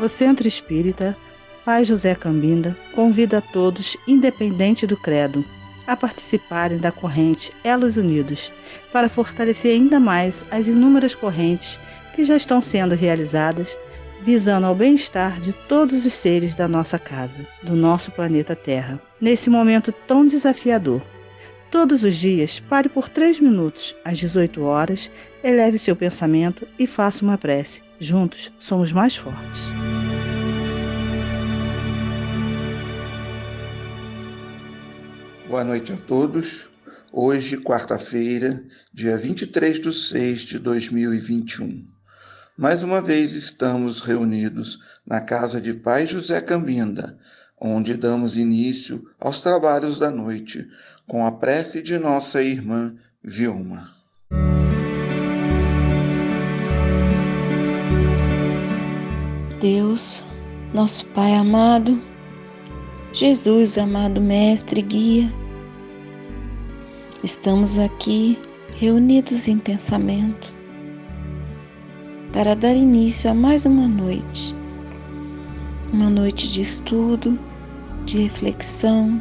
O Centro Espírita Pai José Cambinda convida a todos, independente do credo, a participarem da corrente Elos Unidos, para fortalecer ainda mais as inúmeras correntes que já estão sendo realizadas, visando ao bem-estar de todos os seres da nossa casa, do nosso planeta Terra, nesse momento tão desafiador. Todos os dias, pare por 3 minutos, às 18 horas, eleve seu pensamento e faça uma prece. Juntos, somos mais fortes. Boa noite a todos. Hoje, quarta-feira, dia 23/6/2021. Mais uma vez estamos reunidos na casa de Pai José Cambinda, onde damos início aos trabalhos da noite com a prece de nossa irmã Vilma. Deus, nosso Pai amado, Jesus, amado Mestre e Guia, estamos aqui reunidos em pensamento para dar início a mais uma noite de estudo, de reflexão,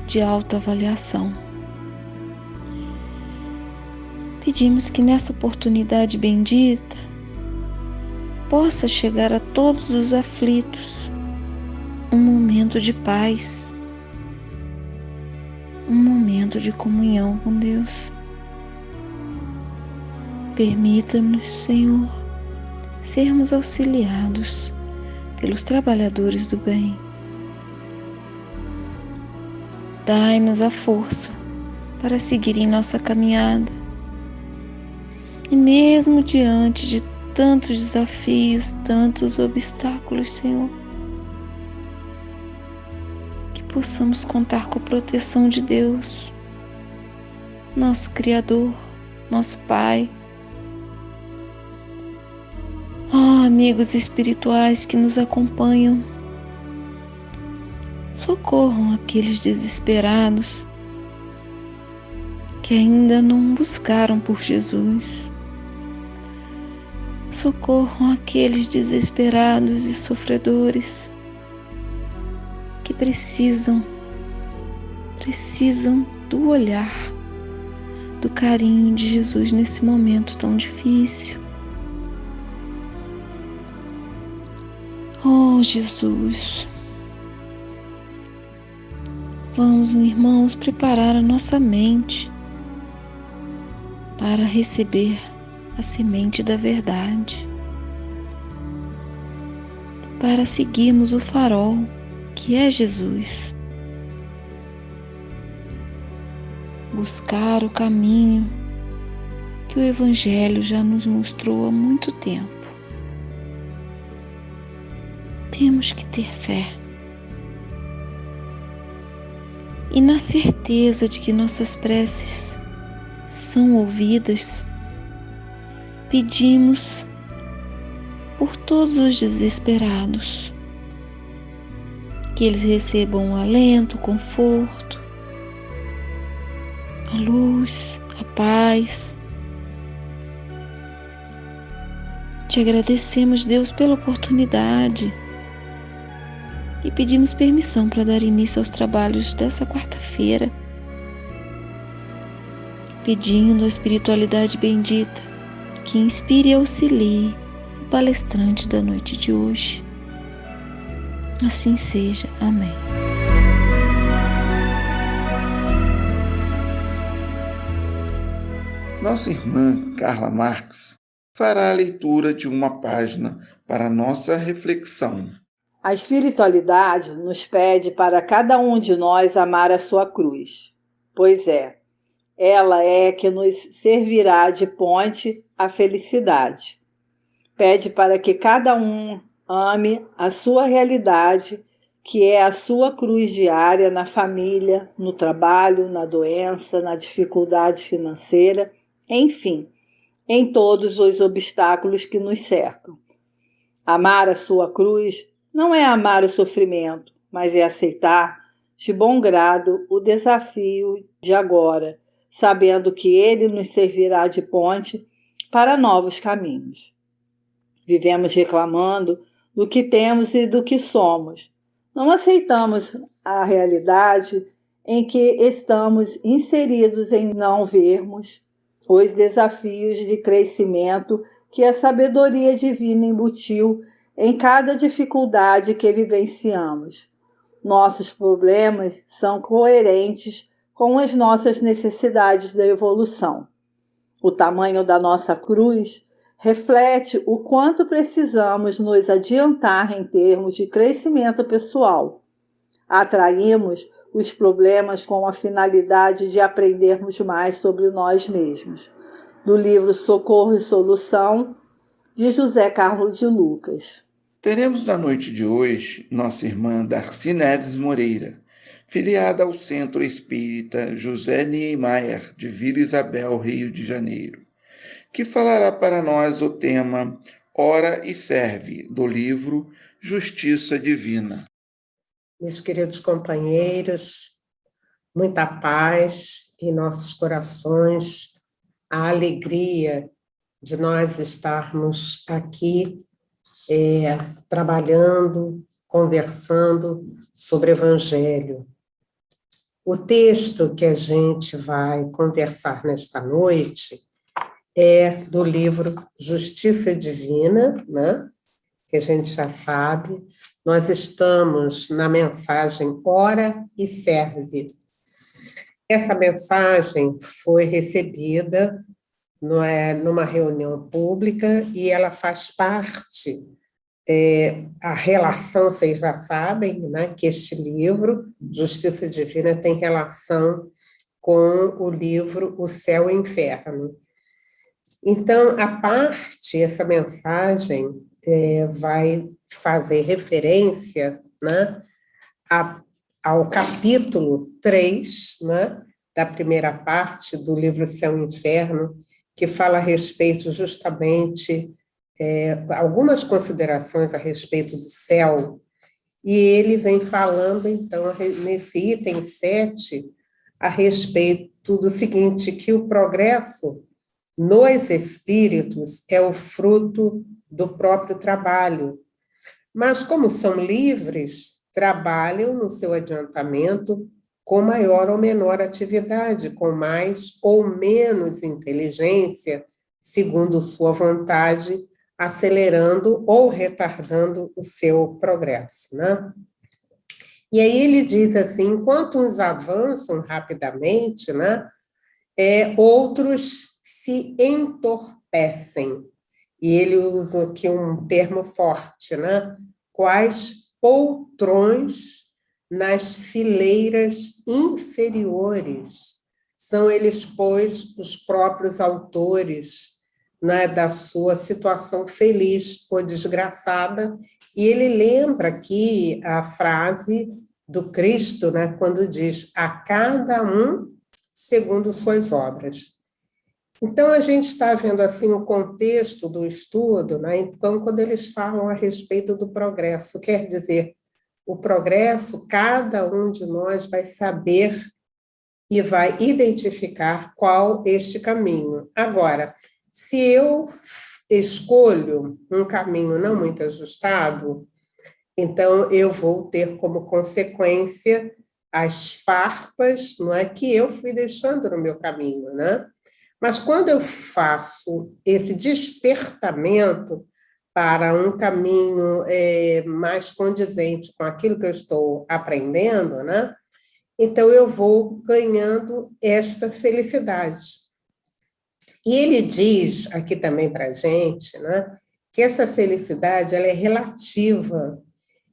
de autoavaliação. Pedimos que nessa oportunidade bendita possa chegar a todos os aflitos um momento de paz, um momento de comunhão com Deus. Permita-nos, Senhor, sermos auxiliados pelos trabalhadores do bem. Dai-nos a força para seguir em nossa caminhada. E mesmo diante de tantos desafios, tantos obstáculos, Senhor, que possamos contar com a proteção de Deus, nosso Criador, nosso Pai. Oh, amigos espirituais que nos acompanham, socorram aqueles desesperados que ainda não buscaram por Jesus. Socorram aqueles desesperados e sofredores que precisam do olhar, do carinho de Jesus nesse momento tão difícil. Oh, Jesus, vamos, irmãos, preparar a nossa mente para receber a semente da verdade, para seguirmos o farol que é Jesus, buscar o caminho que o Evangelho já nos mostrou há muito tempo. Temos que ter fé e na certeza de que nossas preces são ouvidas. Pedimos por todos os desesperados, que eles recebam o alento, o conforto, a luz, a paz. Te agradecemos, Deus, pela oportunidade e pedimos permissão para dar início aos trabalhos dessa quarta-feira, pedindo a espiritualidade bendita que inspire e auxilie o palestrante da noite de hoje. Assim seja. Amém. Nossa irmã Carla Marx fará a leitura de uma página para nossa reflexão. A espiritualidade nos pede para cada um de nós amar a sua cruz. Pois é, ela é que nos servirá de ponte à felicidade. Pede para que cada um ame a sua realidade, que é a sua cruz diária na família, no trabalho, na doença, na dificuldade financeira, enfim, em todos os obstáculos que nos cercam. Amar a sua cruz não é amar o sofrimento, mas é aceitar de bom grado o desafio de agora, sabendo que ele nos servirá de ponte para novos caminhos. Vivemos reclamando do que temos e do que somos. Não aceitamos a realidade em que estamos inseridos em não vermos os desafios de crescimento que a sabedoria divina embutiu em cada dificuldade que vivenciamos. Nossos problemas são coerentes com as nossas necessidades da evolução. O tamanho da nossa cruz reflete o quanto precisamos nos adiantar em termos de crescimento pessoal. Atraímos os problemas com a finalidade de aprendermos mais sobre nós mesmos. Do livro Socorro e Solução, de José Carlos de Lucas. Teremos na noite de hoje nossa irmã Darcy Neves Moreira, filiada ao Centro Espírita José Niemeyer, de Vila Isabel, Rio de Janeiro, que falará para nós o tema Ora e Serve, do livro Justiça Divina. Meus queridos companheiros, muita paz em nossos corações, a alegria de nós estarmos aqui trabalhando, conversando sobre o Evangelho. O texto que a gente vai conversar nesta noite é do livro Justiça Divina, né? Que a gente já sabe. Nós estamos na mensagem Ora e Serve. Essa mensagem foi recebida numa reunião pública e ela faz parte, a relação, vocês já sabem, né, que este livro, Justiça Divina, tem relação com o livro O Céu e o Inferno. Então, essa mensagem vai fazer referência, né, ao capítulo 3, né, da primeira parte do livro Céu e Inferno, que fala a respeito justamente, algumas considerações a respeito do céu, e ele vem falando, então, nesse item 7, a respeito do seguinte, que o progresso nos espíritos é o fruto do próprio trabalho, mas como são livres, trabalham no seu adiantamento com maior ou menor atividade, com mais ou menos inteligência, segundo sua vontade, acelerando ou retardando o seu progresso, né? E aí ele diz assim, enquanto uns avançam rapidamente, né, outros se entorpecem. E ele usa aqui um termo forte, né? Quais poltrões nas fileiras inferiores. São eles, pois, os próprios autores, né, da sua situação feliz ou desgraçada. E ele lembra aqui a frase do Cristo, né, quando diz, a cada um segundo suas obras. Então, a gente está vendo assim o contexto do estudo, né? Então, quando eles falam a respeito do progresso, quer dizer, o progresso, cada um de nós vai saber e vai identificar qual este caminho. Agora, se eu escolho um caminho não muito ajustado, então eu vou ter como consequência as farpas, não é, que eu fui deixando no meu caminho, né? Mas quando eu faço esse despertamento para um caminho mais condizente com aquilo que eu estou aprendendo, né? Então eu vou ganhando esta felicidade. E ele diz aqui também para a gente, né, que essa felicidade ela é relativa.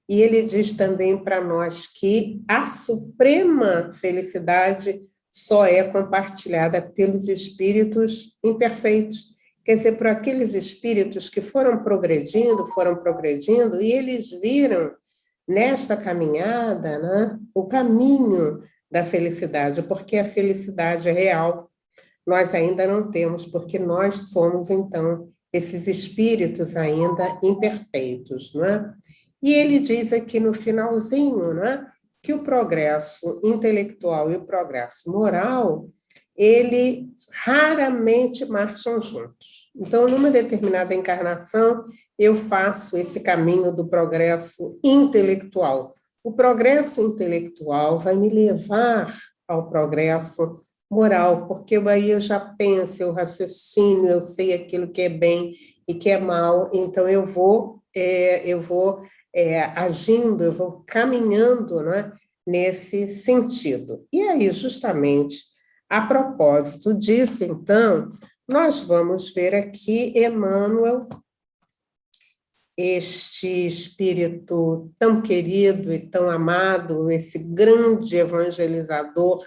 E ele diz também para nós que a suprema felicidade só é compartilhada pelos espíritos imperfeitos. Quer dizer, por aqueles espíritos que foram progredindo, e eles viram nesta caminhada, né, o caminho da felicidade, porque a felicidade real nós ainda não temos, porque nós somos, então, esses espíritos ainda imperfeitos, não é? E ele diz aqui no finalzinho, né, que o progresso intelectual e o progresso moral, ele raramente marcham juntos. Então, numa determinada encarnação, eu faço esse caminho do progresso intelectual. O progresso intelectual vai me levar ao progresso moral, porque aí eu já penso, eu raciocínio, eu sei aquilo que é bem e que é mal, então eu vou agindo, eu vou caminhando, né, nesse sentido. E aí, justamente, a propósito disso, então, nós vamos ver aqui Emmanuel, este espírito tão querido e tão amado, esse grande evangelizador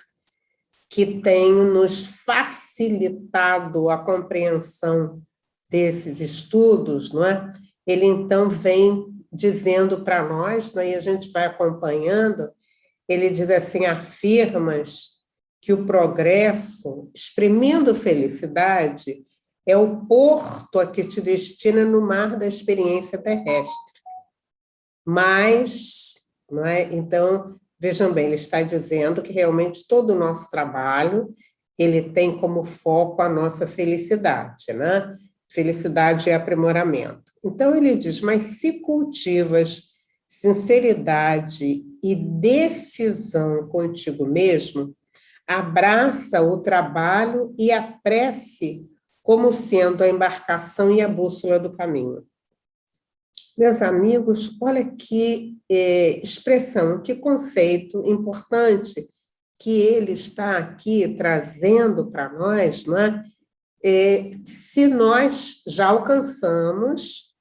que tem nos facilitado a compreensão desses estudos, não é? Ele, então, vem dizendo para nós, não é? E a gente vai acompanhando, ele diz assim, afirmas que o progresso, exprimindo felicidade, é o porto a que te destina no mar da experiência terrestre. Mas, não é? Então, vejam bem, ele está dizendo que realmente todo o nosso trabalho, ele tem como foco a nossa felicidade, né? Felicidade é aprimoramento. Então, ele diz, mas se cultivas sinceridade e decisão contigo mesmo, abraça o trabalho e a prece como sendo a embarcação e a bússola do caminho. Meus amigos, olha que expressão, que conceito importante que ele está aqui trazendo para nós, não é? Se nós já alcançamos,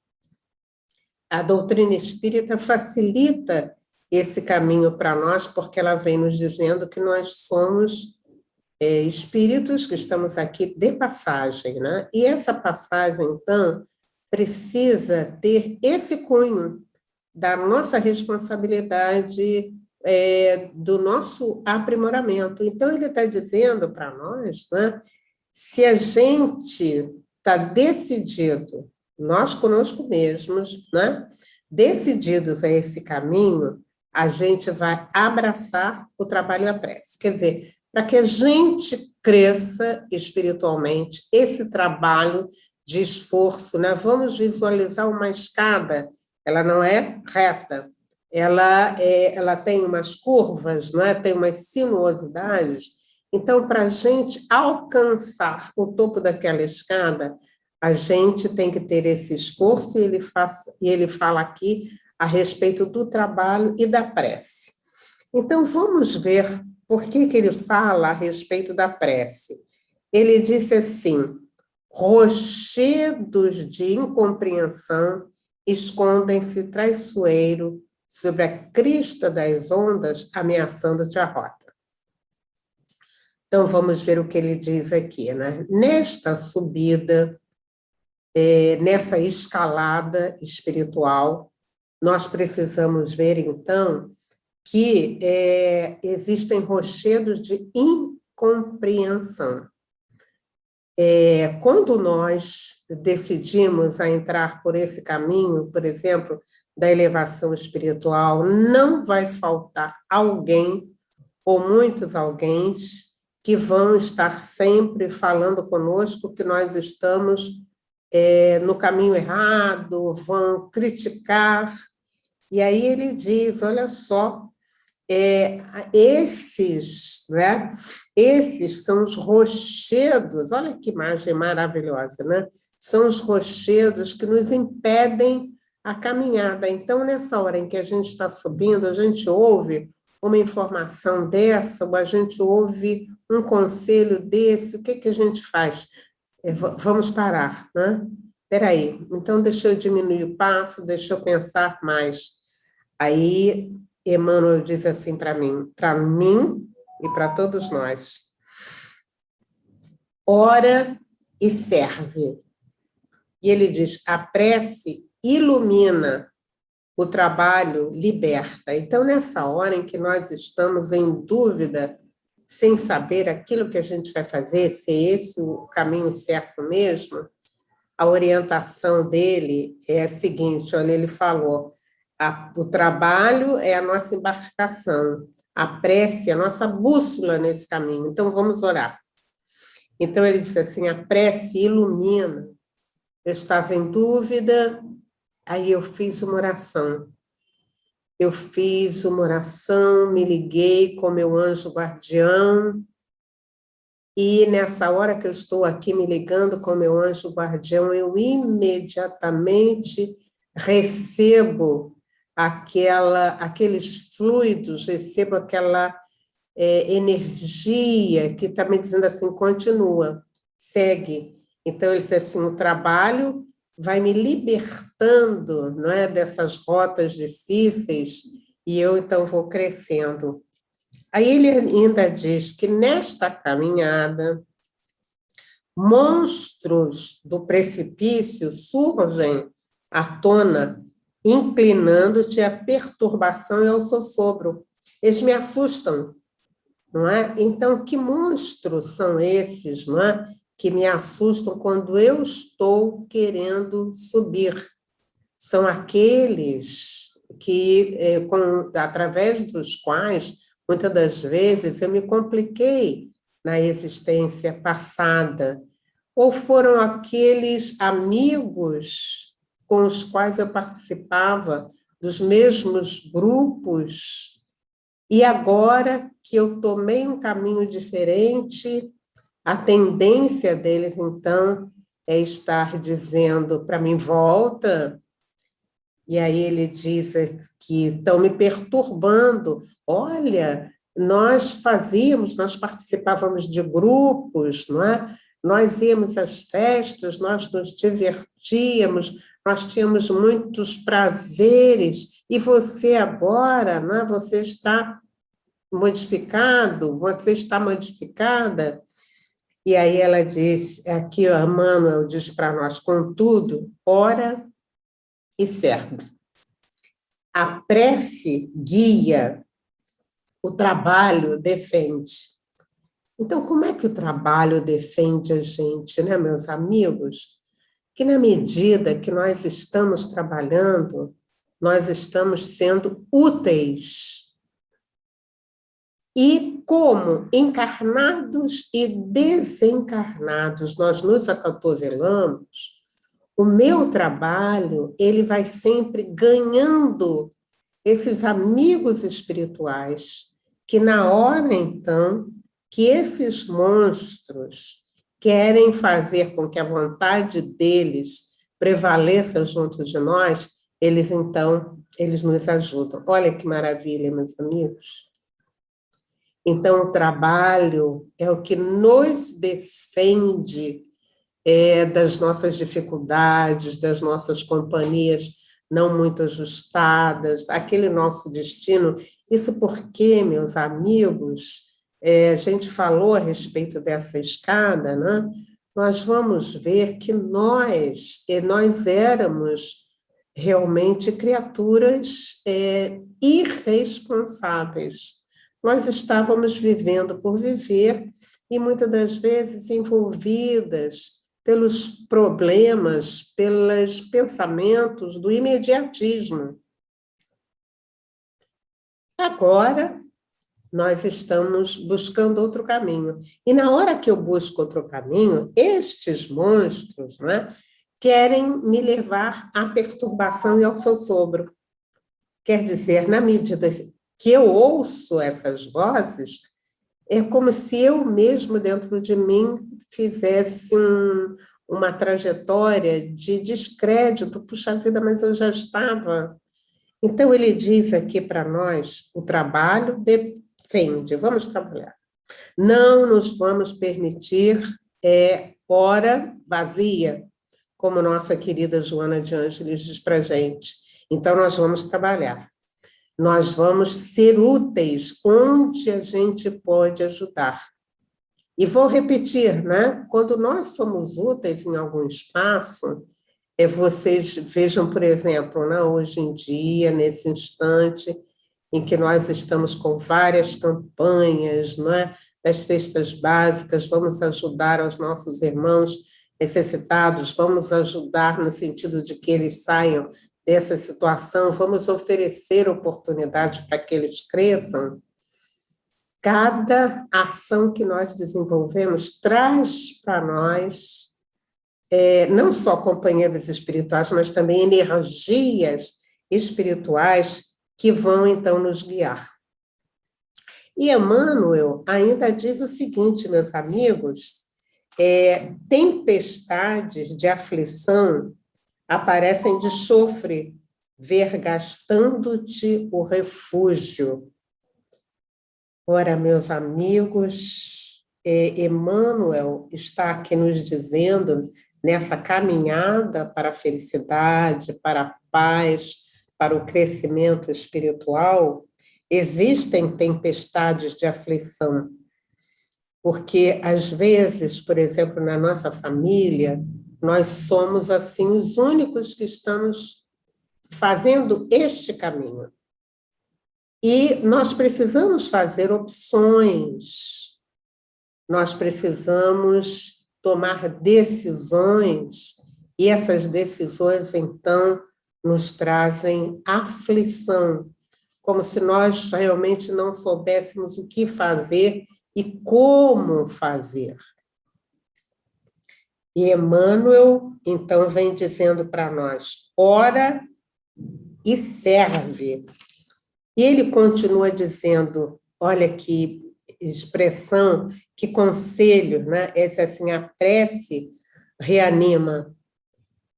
a doutrina espírita facilita esse caminho para nós, porque ela vem nos dizendo que nós somos espíritos que estamos aqui de passagem, né? E essa passagem, então, precisa ter esse cunho da nossa responsabilidade, do nosso aprimoramento. Então, ele está dizendo para nós, né, se a gente está decidido, nós conosco mesmos, né, decididos a esse caminho, a gente vai abraçar o trabalho e a prece. Quer dizer, para que a gente cresça espiritualmente, esse trabalho de esforço, né? Vamos visualizar uma escada, ela não é reta, ela tem umas curvas, né? Tem umas sinuosidades. Então, para a gente alcançar o topo daquela escada, a gente tem que ter esse esforço, e ele fala aqui a respeito do trabalho e da prece. Então, vamos ver por que ele fala a respeito da prece. Ele disse assim, rochedos de incompreensão escondem-se traiçoeiro sobre a crista das ondas, ameaçando-te a rota. Então, vamos ver o que ele diz aqui, né? Nesta subida, nessa escalada espiritual, nós precisamos ver, então, que existem rochedos de incompreensão. Quando nós decidimos a entrar por esse caminho, por exemplo, da elevação espiritual, não vai faltar alguém, ou muitos alguéns, que vão estar sempre falando conosco que nós estamos no caminho errado, vão criticar. E aí ele diz, olha só, esses são os rochedos, olha que imagem maravilhosa, né? São os rochedos que nos impedem a caminhada. Então, nessa hora em que a gente está subindo, a gente ouve uma informação dessa, ou a gente ouve um conselho desse, o que a gente faz? Vamos parar, né? Espera aí, então deixa eu diminuir o passo, deixa eu pensar mais. Aí, Emmanuel diz assim para mim e para todos nós, ora e serve. E ele diz, a prece ilumina, o trabalho liberta. Então, nessa hora em que nós estamos em dúvida, sem saber aquilo que a gente vai fazer, se é esse o caminho certo mesmo, a orientação dele é a seguinte, olha, ele falou, o trabalho é a nossa embarcação, a prece é a nossa bússola nesse caminho, então vamos orar. Então ele disse assim, a prece ilumina, eu estava em dúvida, Aí eu fiz uma oração. Eu fiz uma oração, me liguei com meu anjo guardião, e nessa hora que eu estou aqui me ligando com meu anjo guardião, eu imediatamente recebo aqueles fluidos, recebo aquela energia que está me dizendo assim, continua, segue. Então, ele disse assim, o trabalho vai me libertando, não é, dessas rotas difíceis, e eu, então, vou crescendo. Aí ele ainda diz que nesta caminhada, monstros do precipício surgem à tona, inclinando-te à perturbação e ao sossobro. Eles me assustam, não é? Então, que monstros são esses, não é? Que me assustam quando eu estou querendo subir? São aqueles que, através dos quais, muitas das vezes, eu me compliquei na existência passada, ou foram aqueles amigos com os quais eu participava dos mesmos grupos, e agora que eu tomei um caminho diferente, a tendência deles, então, é estar dizendo para mim, volta. E aí ele diz que estão me perturbando. Olha, nós participávamos de grupos, não é? Nós íamos às festas, nós nos divertíamos, nós tínhamos muitos prazeres, e você agora, não é? Você está modificado, você está modificada. E aí ela diz, aqui a Emmanuel diz para nós, contudo, ora e serve. A prece guia, o trabalho defende. Então, como é que o trabalho defende a gente, né, meus amigos? Que na medida que nós estamos trabalhando, nós estamos sendo úteis. E como encarnados e desencarnados nós nos acotovelamos, o meu trabalho, ele vai sempre ganhando esses amigos espirituais, que na hora, então, que esses monstros querem fazer com que a vontade deles prevaleça junto de nós, eles, então, eles nos ajudam. Olha que maravilha, meus amigos. Então, o trabalho é o que nos defende das nossas dificuldades, das nossas companhias não muito ajustadas, aquele nosso destino. Isso porque, meus amigos, a gente falou a respeito dessa escada, né? Nós vamos ver que nós éramos realmente criaturas irresponsáveis. Nós estávamos vivendo por viver e muitas das vezes envolvidas pelos problemas, pelos pensamentos do imediatismo. Agora, nós estamos buscando outro caminho. E na hora que eu busco outro caminho, estes monstros, né, querem me levar à perturbação e ao sossobro. Quer dizer, na medida que eu ouço essas vozes, é como se eu mesmo, dentro de mim, fizesse uma trajetória de descrédito. Puxa vida, mas eu já estava. Então, ele diz aqui para nós, o trabalho defende, vamos trabalhar. Não nos vamos permitir hora vazia, como nossa querida Joana de Ângeles diz para a gente. Então, nós vamos trabalhar. Nós vamos ser úteis onde a gente pode ajudar. E vou repetir, né? Quando nós somos úteis em algum espaço, vocês vejam, por exemplo, né, hoje em dia, nesse instante, em que nós estamos com várias campanhas, né, das cestas básicas, vamos ajudar aos nossos irmãos necessitados, vamos ajudar no sentido de que eles saiam dessa situação, vamos oferecer oportunidades para que eles cresçam. Cada ação que nós desenvolvemos traz para nós não só companheiros espirituais, mas também energias espirituais que vão, então, nos guiar. E Emmanuel ainda diz o seguinte, meus amigos, tempestades de aflição aparecem de chofre, vergastando-te o refúgio. Ora, meus amigos, Emmanuel está aqui nos dizendo, nessa caminhada para a felicidade, para a paz, para o crescimento espiritual, existem tempestades de aflição, porque, às vezes, por exemplo, na nossa família, nós somos, assim, os únicos que estamos fazendo este caminho. E nós precisamos fazer opções, nós precisamos tomar decisões, e essas decisões, então, nos trazem aflição, como se nós realmente não soubéssemos o que fazer e como fazer. E Emmanuel, então, vem dizendo para nós, ora e serve. E ele continua dizendo, olha que expressão, que conselho, né? Esse assim, a prece reanima,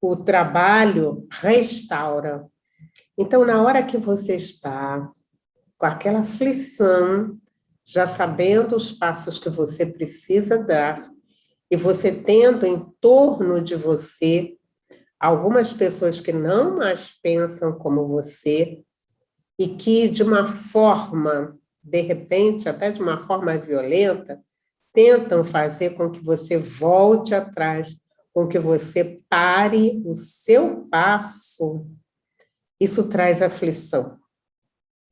o trabalho restaura. Então, na hora que você está com aquela aflição, já sabendo os passos que você precisa dar, e você tendo em torno de você algumas pessoas que não mais pensam como você, e que, de uma forma, de repente, até de uma forma violenta, tentam fazer com que você volte atrás, com que você pare o seu passo, isso traz aflição,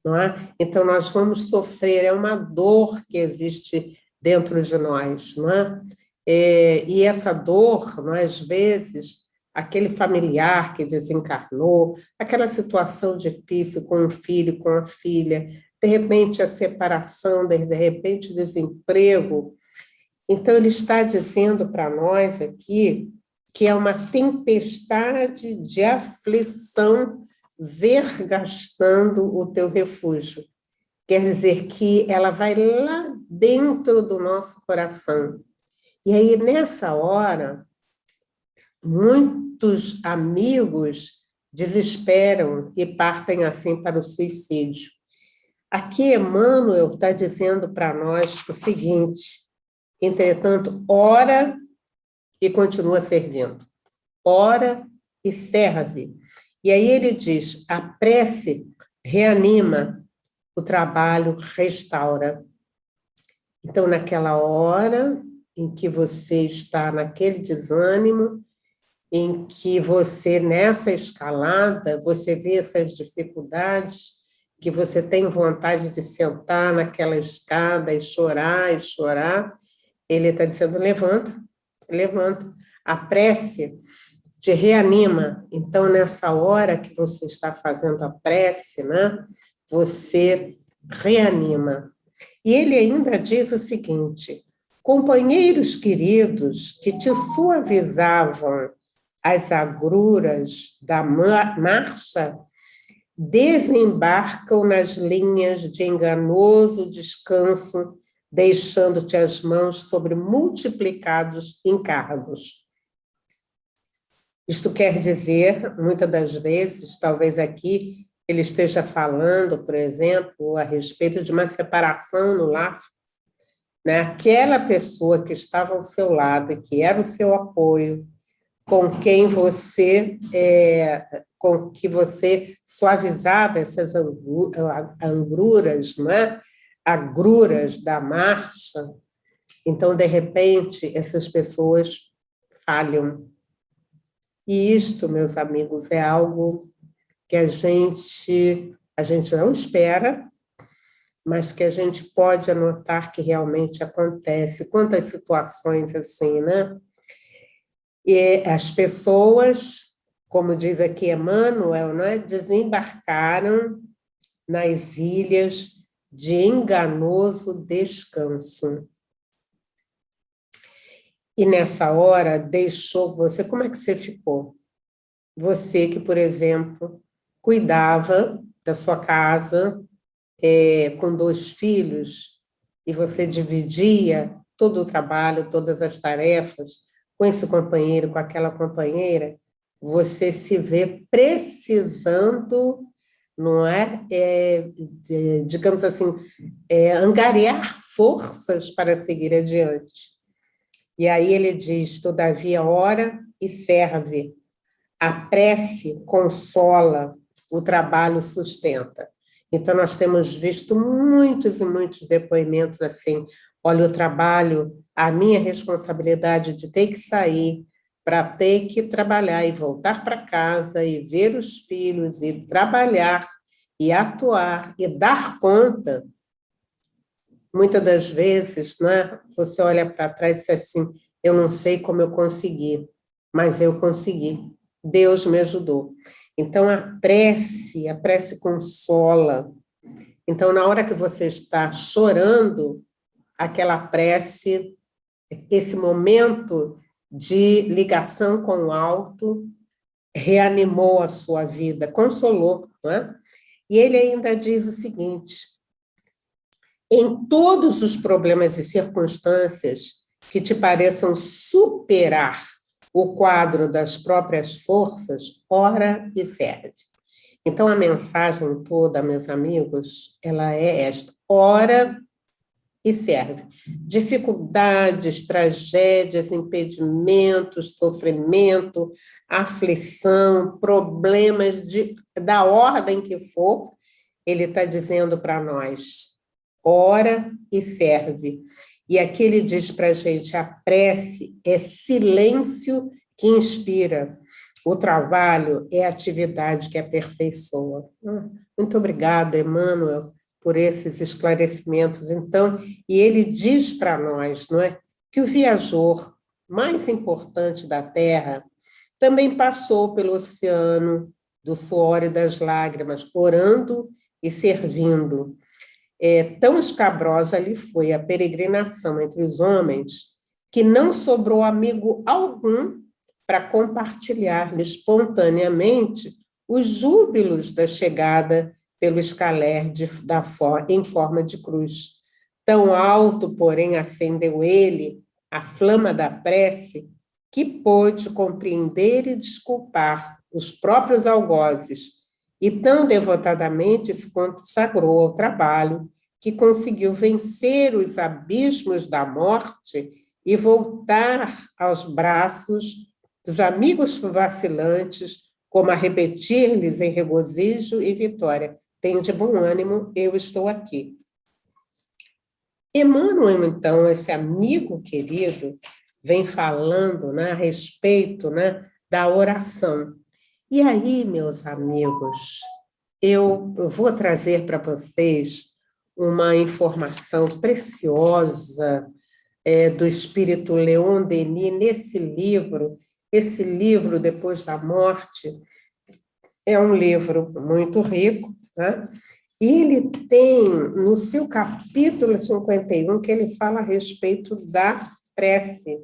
não é? Então, nós vamos sofrer, é uma dor que existe dentro de nós, não é? E essa dor, não é, às vezes, aquele familiar que desencarnou, aquela situação difícil com o filho, com a filha, de repente a separação, de repente o desemprego. Então, ele está dizendo para nós aqui que é uma tempestade de aflição vergastando o teu refúgio. Quer dizer que ela vai lá dentro do nosso coração. E aí, nessa hora, muitos amigos desesperam e partem assim para o suicídio. Aqui Emmanuel está dizendo para nós o seguinte, entretanto, ora e continua servindo, ora e serve. E aí ele diz, a prece reanima, o trabalho restaura. Então, naquela hora em que você está naquele desânimo, em que você, nessa escalada, você vê essas dificuldades, que você tem vontade de sentar naquela escada e chorar, ele está dizendo, levanta, levanta. A prece te reanima. Então, nessa hora que você está fazendo a prece, né, você reanima. E ele ainda diz o seguinte, companheiros queridos que te suavizavam as agruras da marcha, desembarcam nas linhas de enganoso descanso, deixando-te as mãos sobre multiplicados encargos. Isto quer dizer, muitas das vezes, talvez aqui ele esteja falando, por exemplo, a respeito de uma separação no lar, né? Aquela pessoa que estava ao seu lado e que era o seu apoio, com quem você, com que você suavizava essas angruras, né? Agruras da marcha. Então, de repente, essas pessoas falham. E isto, meus amigos, é algo que a gente não espera, mas que a gente pode anotar que realmente acontece. Quantas situações assim, né? E as pessoas, como diz aqui Emmanuel, né, desembarcaram nas ilhas de enganoso descanso. e nessa hora deixou você, como é que você ficou? Você que, por exemplo, cuidava da sua casa, com 2 filhos, e você dividia todo o trabalho, todas as tarefas com esse companheiro, com aquela companheira, você se vê precisando, não é? Digamos assim, angariar forças para seguir adiante. E aí ele diz, todavia, ora e serve. A prece consola, o trabalho sustenta. Então, nós temos visto muitos e muitos depoimentos assim, olha, o trabalho, a minha responsabilidade de ter que sair para ter que trabalhar e voltar para casa e ver os filhos e trabalhar e atuar e dar conta. Muitas das vezes, né, você olha para trás e diz assim, eu não sei como eu consegui, mas eu consegui. Deus me ajudou. Então, a prece consola. Então, na hora que você está chorando, aquela prece, esse momento de ligação com o alto, reanimou a sua vida, consolou, não é? E ele ainda diz o seguinte, em todos os problemas e circunstâncias que te pareçam superar o quadro das próprias forças, ora e serve. Então, a mensagem toda, meus amigos, ela é esta, ora e serve. Dificuldades, tragédias, impedimentos, sofrimento, aflição, problemas da ordem que for, ele está dizendo para nós, ora e serve. E aqui ele diz para a gente, a prece é silêncio que inspira, o trabalho é atividade que aperfeiçoa. Muito obrigada, Emmanuel, por esses esclarecimentos. Então, e ele diz para nós, não é, que o viajor mais importante da Terra também passou pelo oceano do suor e das lágrimas, orando e servindo. Tão escabrosa lhe foi a peregrinação entre os homens que não sobrou amigo algum para compartilhar-lhe espontaneamente os júbilos da chegada pelo escaler em forma de cruz. Tão alto, porém, acendeu ele a flama da prece, que pôde compreender e desculpar os próprios algozes, e tão devotadamente se consagrou ao trabalho, que conseguiu vencer os abismos da morte e voltar aos braços dos amigos vacilantes, como a repetir-lhes em regozijo e vitória, tenho de bom ânimo, eu estou aqui. Emmanuel, então, esse amigo querido, vem falando, né, a respeito, né, da oração. E aí, meus amigos, eu vou trazer para vocês uma informação preciosa do espírito Leon Denis nesse livro. Esse livro, Depois da Morte, é um livro muito rico, né? E ele tem, no seu capítulo 51, que ele fala a respeito da prece.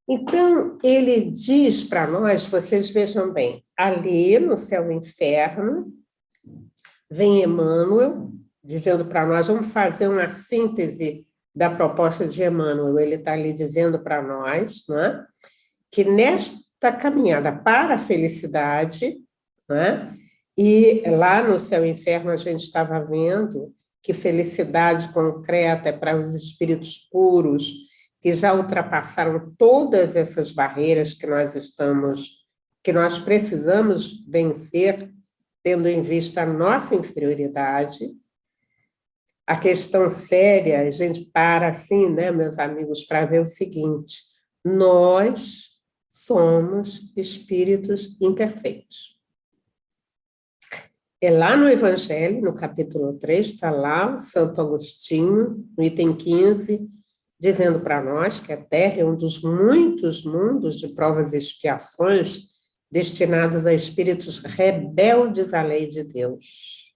Então, ele diz para nós, vocês vejam bem, ali no Céu e Inferno, vem Emmanuel, dizendo para nós, vamos fazer uma síntese da proposta de Emmanuel, ele está ali dizendo para nós, né, que nesta caminhada para a felicidade, né, e lá no Céu e Inferno a gente estava vendo que felicidade concreta é para os espíritos puros, que já ultrapassaram todas essas barreiras que nós precisamos vencer, tendo em vista a nossa inferioridade. A questão séria, a gente para assim, né, meus amigos, para ver o seguinte, nós somos espíritos imperfeitos. Lá no Evangelho, no capítulo 3, está lá o Santo Agostinho, no item 15, dizendo para nós que a Terra é um dos muitos mundos de provas e expiações destinados a espíritos rebeldes à lei de Deus.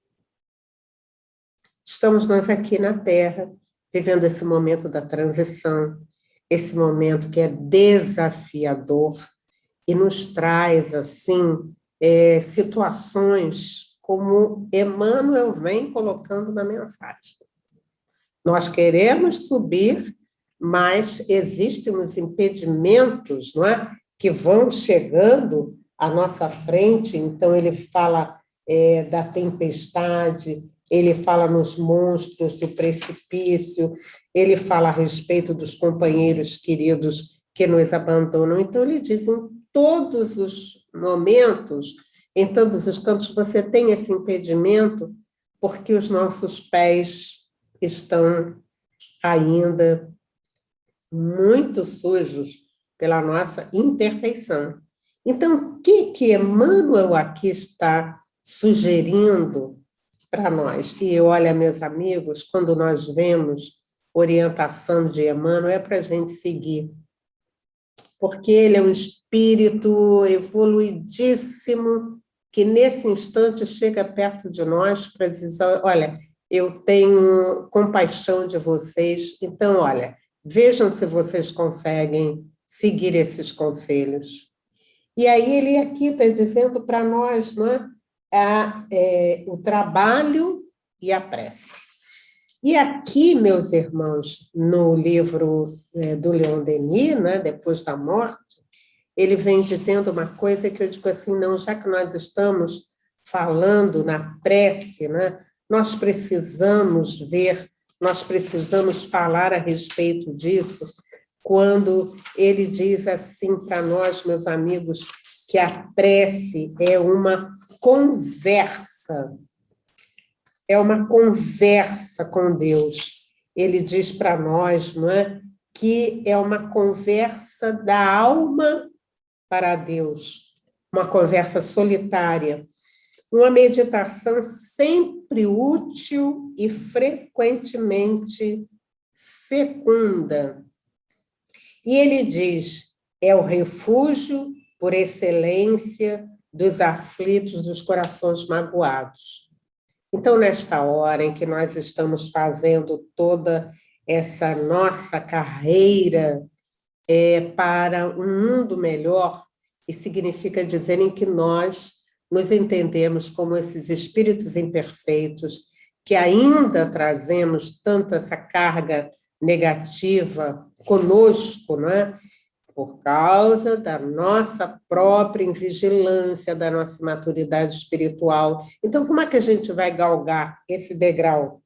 Estamos nós aqui na Terra, vivendo esse momento da transição, esse momento que é desafiador e nos traz, assim, situações como Emmanuel vem colocando na mensagem. Nós queremos subir, mas existem os impedimentos, não é? Que vão chegando à nossa frente. Então, ele fala da tempestade, ele fala nos monstros do precipício, ele fala a respeito dos companheiros queridos que nos abandonam. Então, ele diz, em todos os momentos, em todos os campos, você tem esse impedimento, porque os nossos pés estão ainda muito sujos pela nossa imperfeição. Então, o que Emmanuel aqui está sugerindo para nós? E olha, meus amigos, quando nós vemos orientação de Emmanuel, é para a gente seguir, porque ele é um espírito evoluidíssimo que, nesse instante, chega perto de nós para dizer, olha, eu tenho compaixão de vocês, então, olha, vejam se vocês conseguem seguir esses conselhos. E aí ele aqui está dizendo para nós, não é? O trabalho e a prece. E aqui, meus irmãos, no livro do Leon Denis, né, Depois da Morte, ele vem dizendo uma coisa que eu digo assim, não, já que nós estamos falando na prece, né, nós precisamos ver, nós precisamos falar a respeito disso, quando ele diz assim para nós, meus amigos, que a prece é uma conversa com Deus. Ele diz para nós, não é, que é uma conversa da alma para Deus, uma conversa solitária, uma meditação sempre útil e frequentemente fecunda. E ele diz, é o refúgio por excelência dos aflitos, dos corações magoados. Então, nesta hora em que nós estamos fazendo toda essa nossa carreira para um mundo melhor, e significa dizerem que nós nos entendemos como esses espíritos imperfeitos, que ainda trazemos tanto essa carga negativa conosco, não é? Por causa da nossa própria invigilância, da nossa maturidade espiritual. Então, como é que a gente vai galgar esse degrau?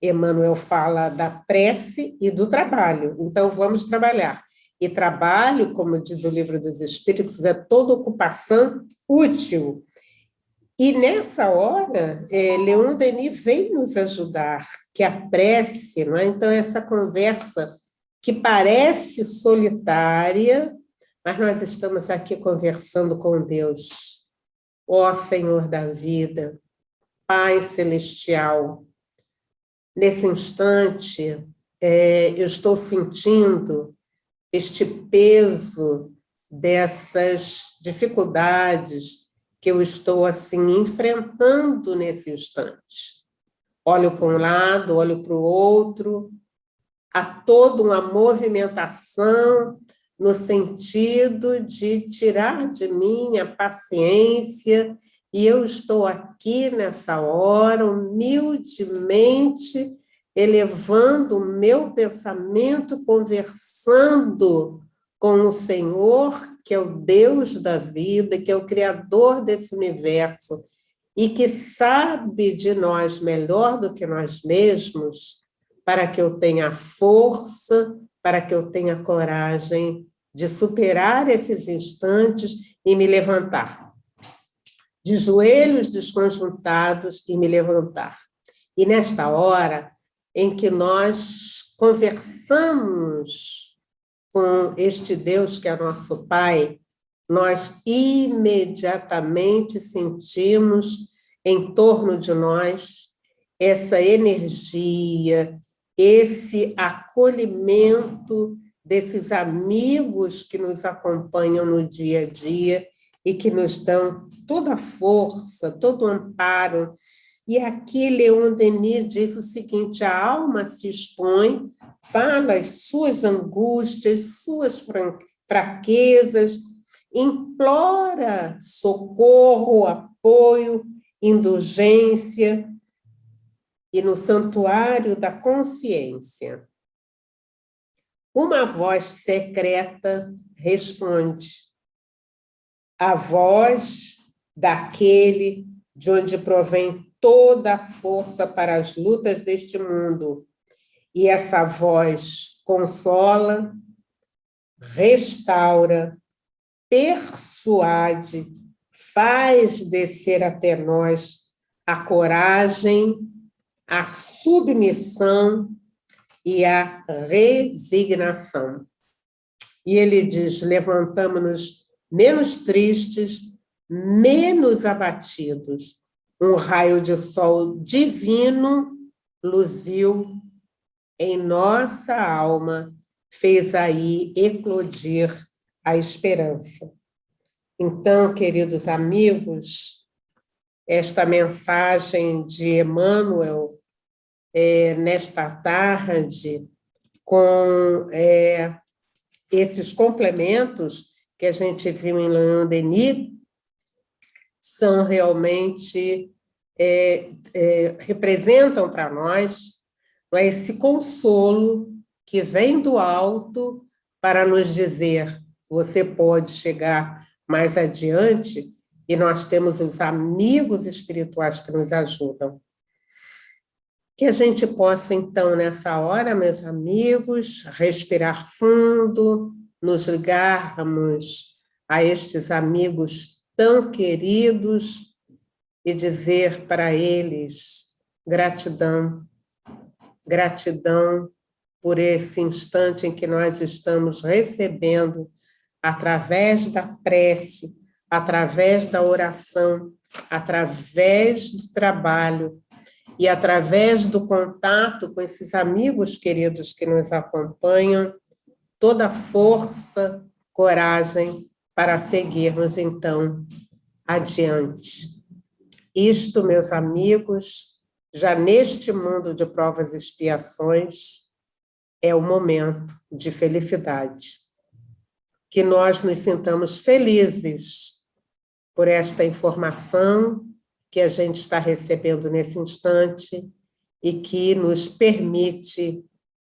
Emmanuel fala da prece e do trabalho. Então, vamos trabalhar. E trabalho, como diz o Livro dos Espíritos, é toda ocupação útil. E nessa hora, Leon Denis vem nos ajudar, que a prece, não é? Então, essa conversa que parece solitária, mas nós estamos aqui conversando com Deus. Ó Senhor da vida, Pai Celestial, nesse instante, eu estou sentindo este peso dessas dificuldades que eu estou, assim, enfrentando nesse instante. Olho para um lado, olho para o outro, há toda uma movimentação no sentido de tirar de mim a paciência, e eu estou aqui nessa hora, humildemente, elevando o meu pensamento, conversando com o Senhor, que é o Deus da vida, que é o Criador desse universo, e que sabe de nós melhor do que nós mesmos, para que eu tenha força, para que eu tenha coragem de superar esses instantes e me levantar. De joelhos desconjuntados e me levantar. E nesta hora em que nós conversamos com este Deus que é nosso Pai, nós imediatamente sentimos em torno de nós essa energia, esse acolhimento desses amigos que nos acompanham no dia a dia e que nos dão toda a força, todo o amparo E aqui Leon Denis diz o seguinte: a alma se expõe, fala as suas angústias, suas fraquezas, implora socorro, apoio, indulgência, e no santuário da consciência, uma voz secreta responde, a voz daquele de onde provém toda a força para as lutas deste mundo. E essa voz consola, restaura, persuade, faz descer até nós a coragem, a submissão e a resignação. E ele diz, levantamo-nos menos tristes, menos abatidos. Um raio de sol divino luziu em nossa alma, fez aí eclodir a esperança. Então, queridos amigos, esta mensagem de Emmanuel, nesta tarde, com esses complementos que a gente viu em Leon Denis, são realmente, representam para nós esse consolo que vem do alto para nos dizer, você pode chegar mais adiante, e nós temos os amigos espirituais que nos ajudam. Que a gente possa, então, nessa hora, meus amigos, respirar fundo, nos ligarmos a estes amigos tão queridos e dizer para eles gratidão, gratidão por esse instante em que nós estamos recebendo, através da prece, através da oração, através do trabalho e através do contato com esses amigos queridos que nos acompanham, toda força, coragem para seguirmos, então, adiante. Isto, meus amigos, já neste mundo de provas e expiações, é o momento de felicidade. Que nós nos sintamos felizes por esta informação que a gente está recebendo nesse instante e que nos permite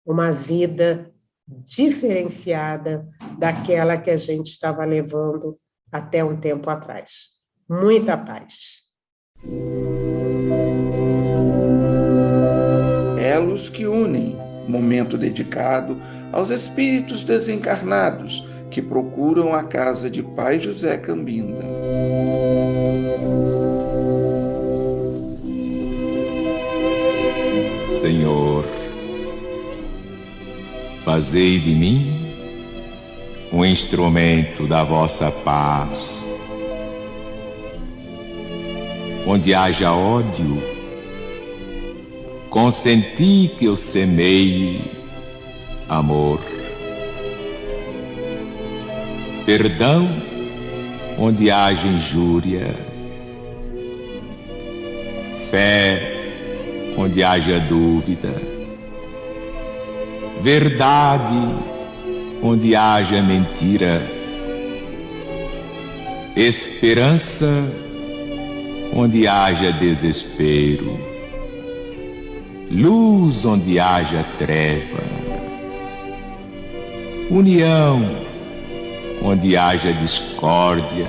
uma vida diferenciada daquela que a gente estava levando até um tempo atrás. Muita paz. Elos que unem, momento dedicado aos espíritos desencarnados que procuram a casa de Pai José Cambinda. Senhor, fazei de mim um instrumento da vossa paz. Onde haja ódio, consenti que eu semeie amor. Perdão, onde haja injúria. Fé, onde haja dúvida. Verdade, onde haja mentira. Esperança, onde haja desespero. Luz, onde haja treva. União, onde haja discórdia.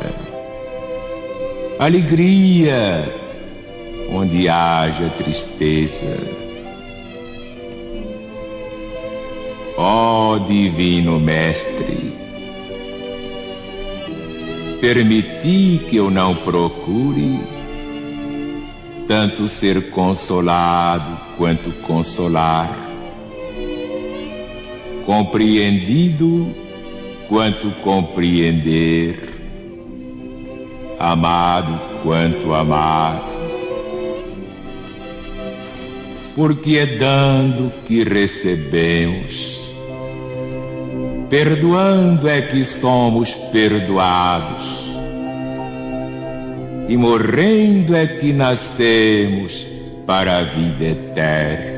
Alegria, onde haja tristeza. Ó Divino Mestre, permiti que eu não procure tanto ser consolado quanto consolar, compreendido quanto compreender, amado quanto amar, porque é dando que recebemos, perdoando é que somos perdoados. e morrendo é que nascemos para a vida eterna.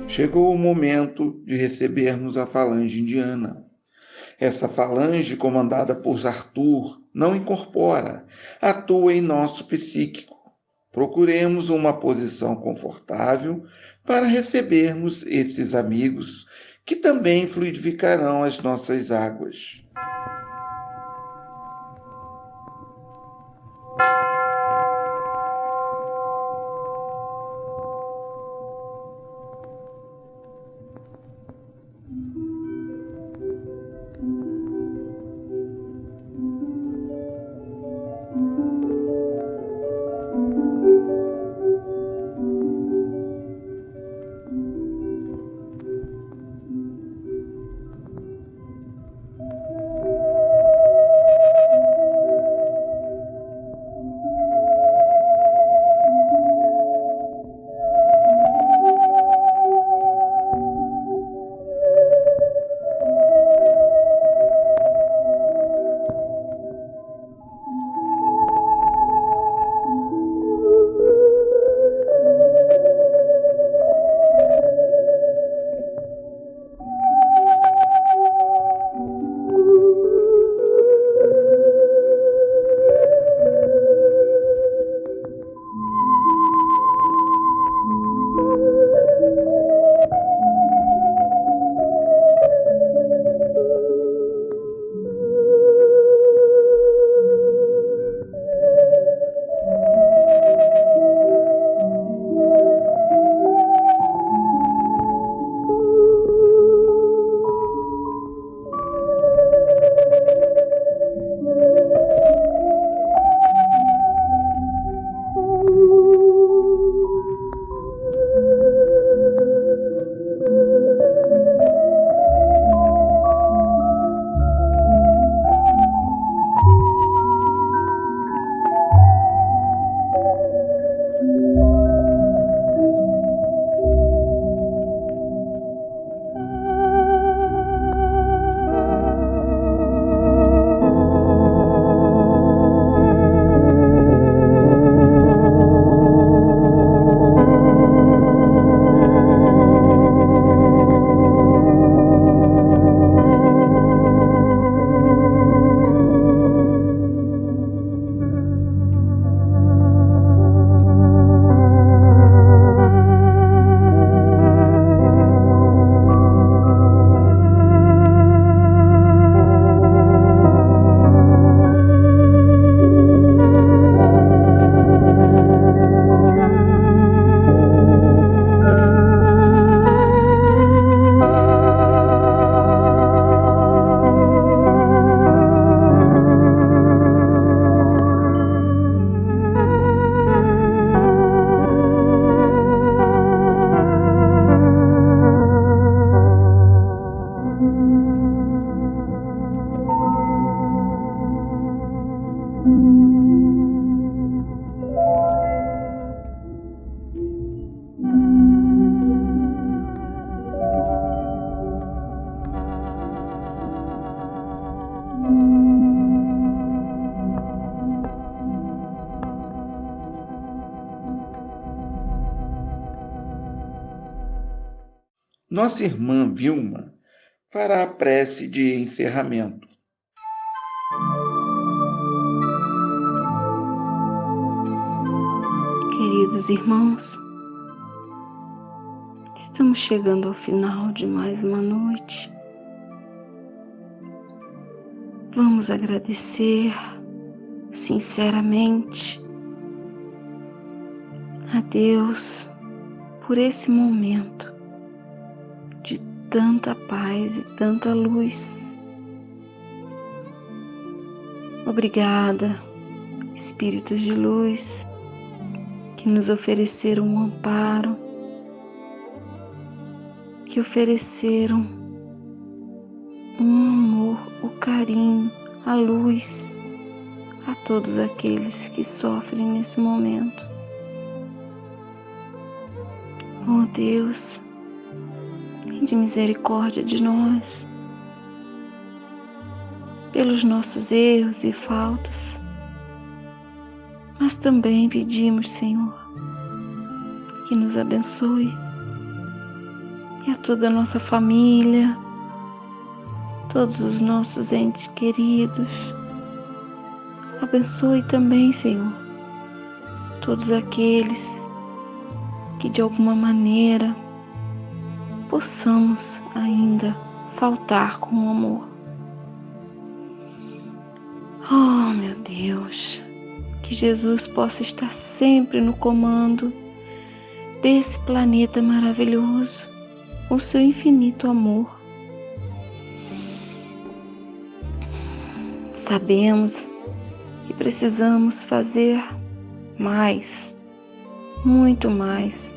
Chegou o momento de recebermos a falange indiana. Essa falange, comandada por Arthur, não incorpora, atua em nosso psíquico. Procuremos uma posição confortável para recebermos esses amigos, que também fluidificarão as nossas águas. Nossa irmã Vilma fará a prece de encerramento. Queridos irmãos, estamos chegando ao final de mais uma noite. Vamos agradecer sinceramente a Deus por esse momento de tanta paz e tanta luz. Obrigada, Espíritos de luz, que nos ofereceram um amparo, que ofereceram um amor, o carinho, a luz, a todos aqueles que sofrem nesse momento. Oh Deus, tende misericórdia de nós, pelos nossos erros e faltas, mas também pedimos, Senhor, que nos abençoe e a toda a nossa família, todos os nossos entes queridos. Abençoe também, Senhor, todos aqueles que de alguma maneira possamos ainda faltar com o amor. Oh, meu Deus, que Jesus possa estar sempre no comando desse planeta maravilhoso, com seu infinito amor. Sabemos que precisamos fazer mais, muito mais,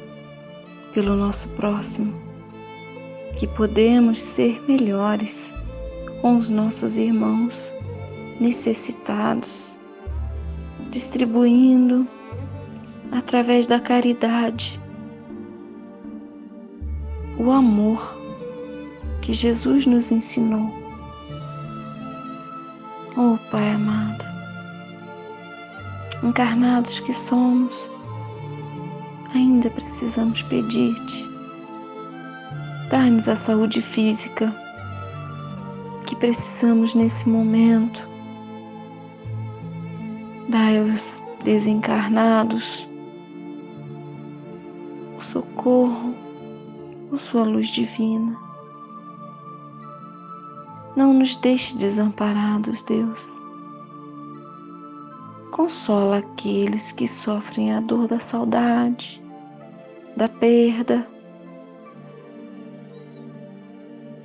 pelo nosso próximo, que podemos ser melhores com os nossos irmãos necessitados, distribuindo através da caridade o amor que Jesus nos ensinou. Oh Pai amado, encarnados que somos, ainda precisamos pedir-te, dá-nos a saúde física que precisamos nesse momento. Dai aos desencarnados o socorro, a sua luz divina. Não nos deixe desamparados, Deus. Consola aqueles que sofrem a dor da saudade, da perda.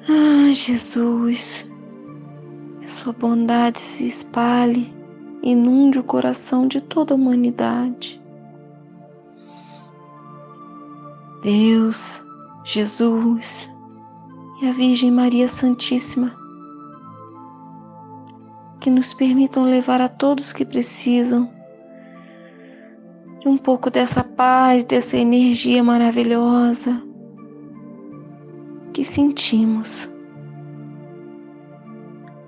Ah, Jesus, que sua bondade se espalhe, inunde o coração de toda a humanidade. Deus, Jesus e a Virgem Maria Santíssima, que nos permitam levar a todos que precisam de um pouco dessa paz, dessa energia maravilhosa que sentimos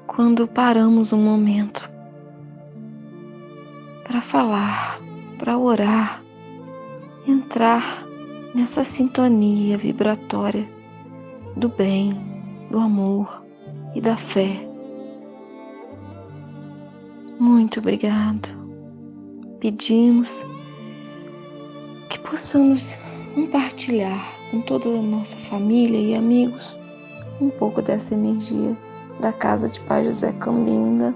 quando paramos um momento para falar, para orar, entrar nessa sintonia vibratória do bem, do amor e da fé. Muito obrigado. Pedimos que possamos compartilhar com toda a nossa família e amigos um pouco dessa energia da Casa de Pai José Cambinda.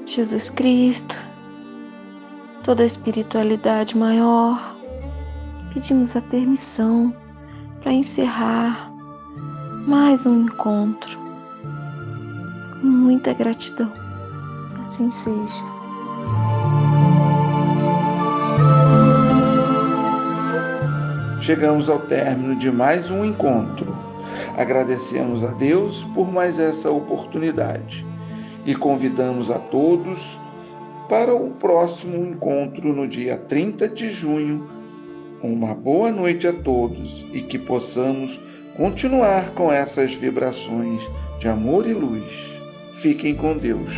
Jesus Cristo, toda a espiritualidade maior, pedimos a permissão para encerrar mais um encontro. Com muita gratidão. Assim seja. Chegamos ao término de mais um encontro. Agradecemos a Deus por mais essa oportunidade e convidamos a todos para o próximo encontro no dia 30 de junho. Uma boa noite a todos e que possamos continuar com essas vibrações de amor e luz. Fiquem com Deus.